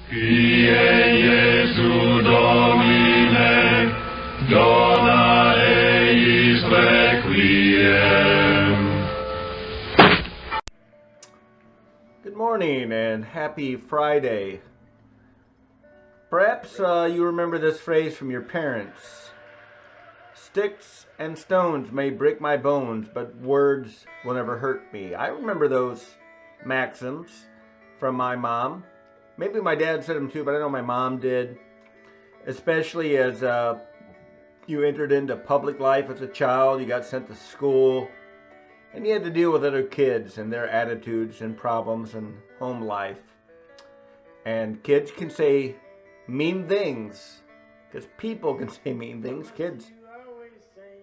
Kyrie Jesu Domine, dona eis requiem. Good morning and happy Friday. Perhaps you remember this phrase from your parents. Sticks and stones may break my bones, but words will never hurt me. I remember those maxims from my mom. Maybe my dad said them too, but I know my mom did. Especially as you entered into public life as a child, you got sent to school, and you had to deal with other kids and their attitudes and problems and home life. And kids can say mean things, because people can say mean things. Kids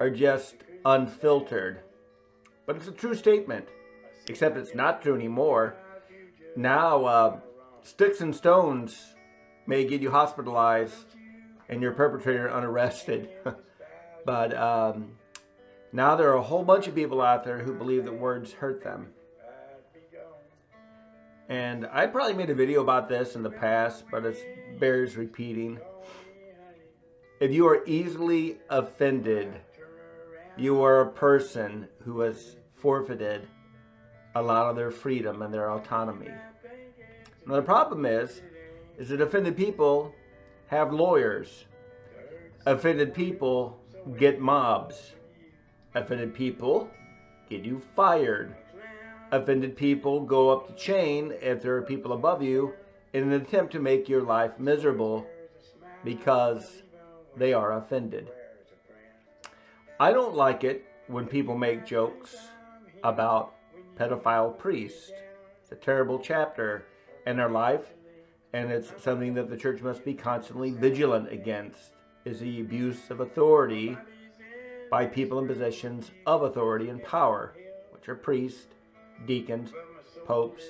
are just unfiltered. But it's a true statement, except it's not true anymore. Now, sticks and stones may get you hospitalized and your perpetrator unarrested. But now there are a whole bunch of people out there who believe that words hurt them. And I probably made a video about this in the past, but it bears repeating. If you are easily offended, you are a person who has forfeited a lot of their freedom and their autonomy. Now the problem is that offended people have lawyers. Offended people get mobs. Offended people get you fired. Offended people go up the chain if there are people above you in an attempt to make your life miserable because they are offended. I don't like it when people make jokes about pedophile priests. It's a terrible chapter in their life, and it's something that the church must be constantly vigilant against, is the abuse of authority by people in positions of authority and power, which are priests, deacons, popes.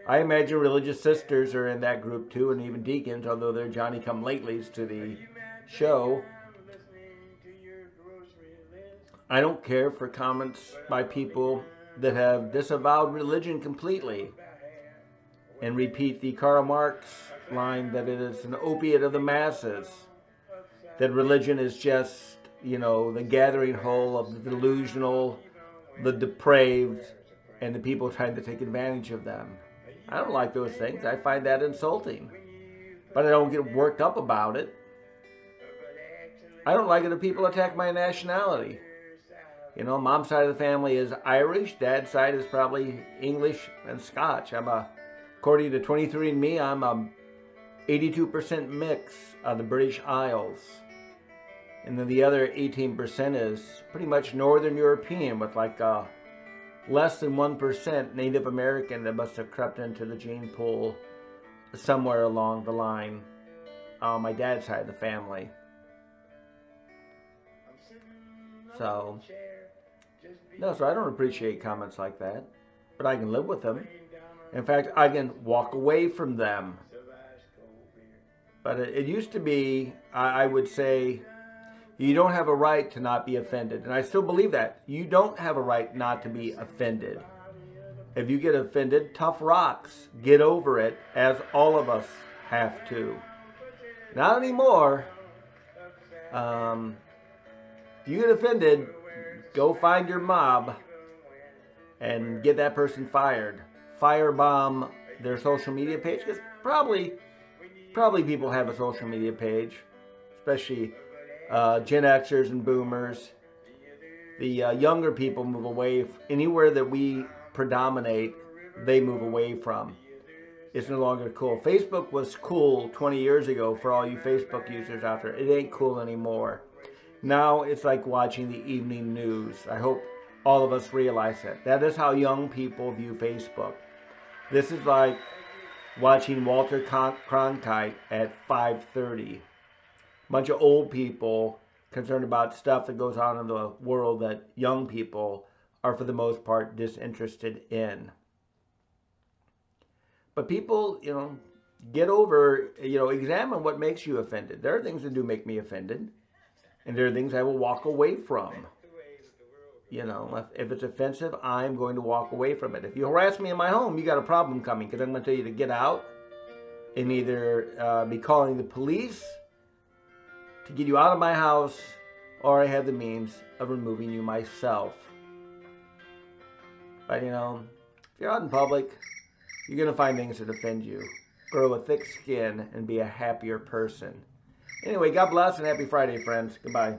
I imagine religious sisters are in that group too, and even deacons, although they're Johnny-come-latelys to the show. I don't care for comments by people that have disavowed religion completely and repeat the Karl Marx line that it is an opiate of the masses, that religion is just, the gathering hole of the delusional, the depraved, and the people trying to take advantage of them. I don't like those things. I find that insulting. But I don't get worked up about it. I don't like it if people attack my nationality. Mom's side of the family is Irish. Dad's side is probably English and Scotch. According to 23andMe, I'm a 82% mix of the British Isles. And then the other 18% is pretty much Northern European with like less than 1% Native American that must have crept into the gene pool somewhere along the line on my dad's side of the family. So I don't appreciate comments like that, but I can live with them. In fact, I can walk away from them. But it used to be, I would say, you don't have a right to not be offended. And I still believe that. You don't have a right not to be offended. If you get offended, tough rocks. Get over it, as all of us have to. Not anymore. If you get offended, go find your mob and get that person fired. Firebomb their social media page, because probably people have a social media page, especially Gen Xers and Boomers. The younger people move away. Anywhere that we predominate, they move away from. It's no longer cool. Facebook was cool 20 years ago for all you Facebook users out there. It ain't cool anymore. Now it's like watching the evening news. I hope all of us realize that. That is how young people view Facebook. This is like watching Walter Cronkite at 5:30. Bunch of old people concerned about stuff that goes on in the world that young people are for the most part disinterested in. But people, get over, examine what makes you offended. There are things that do make me offended, and there are things I will walk away from. If it's offensive, I'm going to walk away from it. If you harass me in my home, you got a problem coming, because I'm going to tell you to get out. and either be calling the police to get you out of my house, or I have the means of removing you myself. But you know, if you're out in public, you're going to find things that offend you. Grow a thick skin and be a happier person. Anyway, God bless and happy Friday, friends. Goodbye.